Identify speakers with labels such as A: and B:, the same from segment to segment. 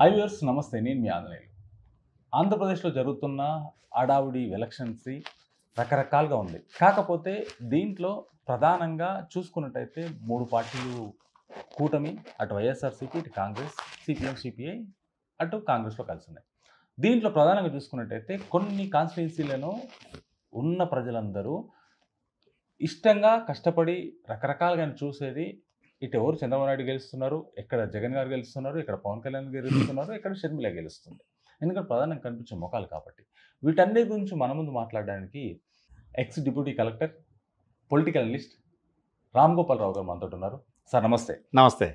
A: Viewers నమస్తే, నేను మీ ఆంజనేయులు. ఆంధ్రప్రదేశ్లో జరుగుతున్న హడావుడి ఎలక్షన్స్ రకరకాలుగా ఉంది. కాకపోతే దీంట్లో ప్రధానంగా చూసుకున్నట్టయితే 3 పార్టీలు కూటమి, అటు వైఎస్ఆర్సీపీ, ఇటు కాంగ్రెస్, సిపిఎం, సిపిఐ, అటు కాంగ్రెస్లో కలిసి ఉన్నాయి. దీంట్లో ప్రధానంగా చూసుకున్నట్టయితే కొన్ని కాన్స్టిట్యున్సీలను ఉన్న ప్రజలందరూ ఇష్టంగా కష్టపడి రకరకాలుగా చూసేది ఇటు ఎవరు చంద్రబాబు నాయుడు గెలుస్తున్నారు, ఎక్కడ జగన్ గారు గెలుస్తున్నారు, ఇక్కడ పవన్ కళ్యాణ్ గారు గెలుస్తున్నారు, ఇక్కడ షర్మిల గెలుస్తుంది. ఎందుకంటే ప్రధానంగా కనిపించే ముఖాలు కాబట్టి. వీటన్నిటి గురించి మన ముందు మాట్లాడడానికి ex deputy collector, political analyst Ram Gopal Rao గారు మనతో ఉన్నారు. సార్ నమస్తే.
B: నమస్తే.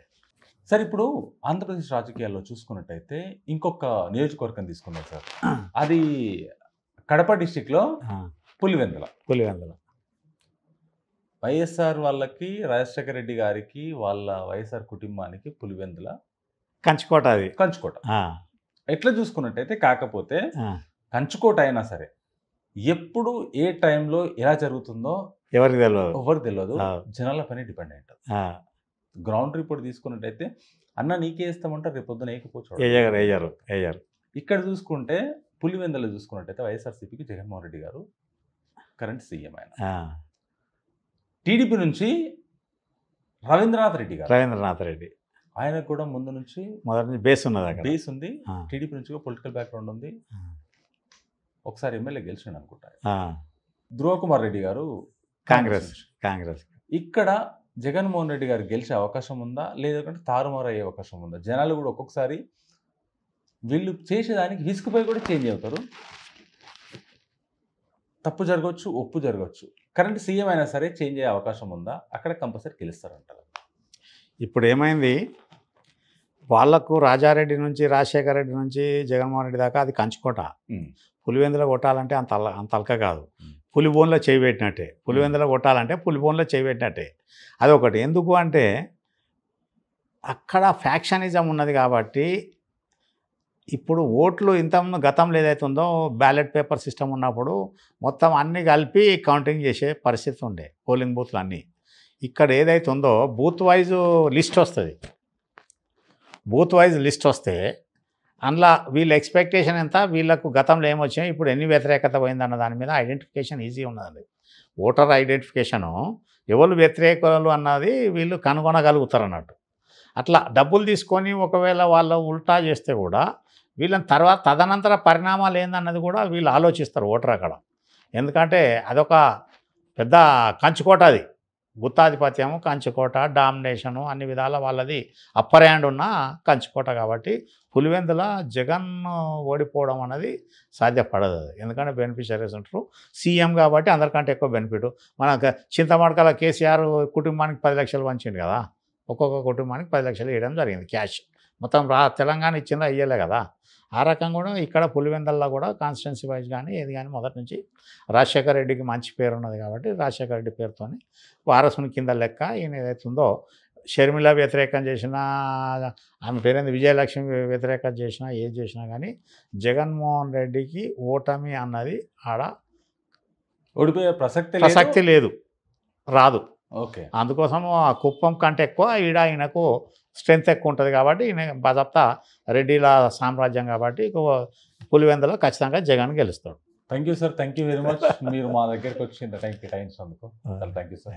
A: సార్, ఇప్పుడు ఆంధ్రప్రదేశ్ రాజకీయాల్లో చూసుకున్నట్టయితే ఇంకొక నియోజకవర్గం తీసుకున్నారు సార్. అది కడప డిస్టిక్లో పులివెందుల. వైఎస్ఆర్ వాళ్ళకి, రాజశేఖర రెడ్డి గారికి, వాళ్ళ వైఎస్ఆర్ కుటుంబానికి పులివెందుల
B: కంచుకోట. అది
A: కంచుకోట. ఎట్లా చూసుకున్నట్టయితే, కాకపోతే కంచుకోట అయినా సరే ఎప్పుడు ఏ టైంలో ఎలా జరుగుతుందో
B: ఎవరికి
A: తెలియదు. జనాల పని డిపెండ్ అయి ఉంటుంది. గ్రౌండ్ రిపోర్ట్ తీసుకున్నట్టయితే అన్న నీకే ఇస్తామంటారు, రేపు పొద్దున
B: వేయకపోవచ్చు.
A: ఇక్కడ చూసుకుంటే పులివెందుల చూసుకున్నట్టయితే వైఎస్ఆర్సీపీకి జగన్మోహన్ రెడ్డి గారు కరెంట్ సీఎం. ఆయన టీడీపీ నుంచి రవీంద్రనాథ్ రెడ్డి ఆయన కూడా ముందు నుంచి
B: మొదటి బేస్ ఉన్నది,
A: బేస్ ఉంది. టీడీపీ నుంచి పొలిటికల్ బ్యాక్గ్రౌండ్ ఉంది. ఒకసారి ఎమ్మెల్యే గెలిచిండు అనుకుంటా. ధ్రువ కుమార్ రెడ్డి గారు
B: కాంగ్రెస్.
A: ఇక్కడ జగన్మోహన్ రెడ్డి గారు గెలిచే అవకాశం ఉందా, లేదంటే తారుమారు అయ్యే అవకాశం ఉందా? జనాలు కూడా ఒక్కొక్కసారి వీళ్ళు చేసేదానికి విసుకుపోయి కూడా చేంజ్ అవుతారు. తప్పు జరగవచ్చు, ఒప్పు జరగవచ్చు. కరెంట్ సీఎం అయినా సరే చేంజ్ అయ్యే అవకాశం ఉందా? అక్కడ కంపల్సరీ గెలుస్తారంటారు.
B: ఇప్పుడు ఏమైంది, వాళ్లకు రాజారెడ్డి నుంచి, రాజశేఖర రెడ్డి నుంచి జగన్మోహన్ రెడ్డి దాకా అది కంచుకోట. పులివెందులో కొట్టాలంటే అంత అల్క కాదు. పులిబోన్లో చేయి పెట్టినట్టే. పులివెందులో కొట్టాలంటే పులిబోన్లో చేయి పెట్టినట్టే. అదొకటి. ఎందుకు అంటే అక్కడ ఫ్యాక్షనిజం ఉన్నది కాబట్టి ఇప్పుడు ఓట్లు ఇంతకుముందు గతంలో ఏదైతే ఉందో బ్యాలెట్ పేపర్ సిస్టమ్ ఉన్నప్పుడు మొత్తం అన్నీ కలిపి కౌంటింగ్ చేసే పరిస్థితి ఉండే, పోలింగ్ బూత్లు అన్నీ. ఇక్కడ ఏదైతే ఉందో బూత్ వైజ్ లిస్ట్ వస్తుంది. బూత్ వైజ్ లిస్ట్ వస్తే అందులో వీళ్ళ ఎక్స్పెక్టేషన్ ఎంత, వీళ్ళకు గతంలో ఏమొచ్చాయి, ఇప్పుడు ఎన్ని వ్యతిరేకత పోయిందన్న దాని మీద ఐడెంటిఫికేషన్ ఈజీ ఉన్నదండి. ఓటర్ ఐడెంటిఫికేషను ఎవరు వ్యతిరేకులు అన్నది వీళ్ళు కనుగొనగలుగుతారు అన్నట్టు. అట్లా డబ్బులు తీసుకొని ఒకవేళ వాళ్ళు ఉల్టా చేస్తే కూడా వీళ్ళని తర్వాత తదనంతర పరిణామాలు ఏందన్నది కూడా వీళ్ళు ఆలోచిస్తారు ఓటర్ అక్కడ. ఎందుకంటే అదొక పెద్ద కంచుకోట. అది గుత్తాధిపత్యము, కంచుకోట, డామినేషను అన్ని విధాల వాళ్ళది అప్పర్ హ్యాండ్ ఉన్న కంచుకోట. కాబట్టి పులివెందుల జగన్ ఓడిపోవడం అనేది సాధ్యపడదు. అది ఎందుకంటే బెనిఫిషరీస్ ఉంటారు, సీఎం కాబట్టి అందరికంటే ఎక్కువ బెనిఫిట్. మన చింతమడకల కేసీఆర్ కుటుంబానికి 10 లక్షలు పంచిండు కదా, ఒక్కొక్క కుటుంబానికి 10 లక్షలు ఇవ్వడం జరిగింది క్యాష్. మొత్తం తెలంగాణ ఇచ్చిందా ఇయ్యలే కదా. ఆ రకంగా కూడా ఇక్కడ పులివెందుల్లో కూడా కాన్స్టిట్యున్సీ వైజ్ కానీ ఏది కానీ మొదటి నుంచి రాజశేఖర రెడ్డికి మంచి పేరు ఉన్నది కాబట్టి రాజశేఖర రెడ్డి పేరుతో వారసుని కింద లెక్క. ఈయన ఏదైతుందో షర్మిల వ్యతిరేకం చేసినా, ఆమె పేరైంది విజయలక్ష్మి వ్యతిరేకం చేసినా, ఏది చేసినా కానీ జగన్మోహన్ రెడ్డికి ఓటమి అన్నది ఆడ
A: ఓడిపోయే ప్రసక్తి
B: లేదు, రాదు.
A: ఓకే.
B: అందుకోసం ఆ కుప్పం కంటే ఎక్కువ ఈయనకు స్ట్రెంత్ ఎక్కువ ఉంటుంది కాబట్టి ఈయన బజప్తా రెడ్డిల సామ్రాజ్యం కాబట్టి పులివెందులో ఖచ్చితంగా జగన్ గెలుస్తాడు.
A: Thank you sir, thank you very much. మీరు మా దగ్గరికి వచ్చి ఇంత టైం కేటాయించినందుకు థ్యాంక్ యూ సార్.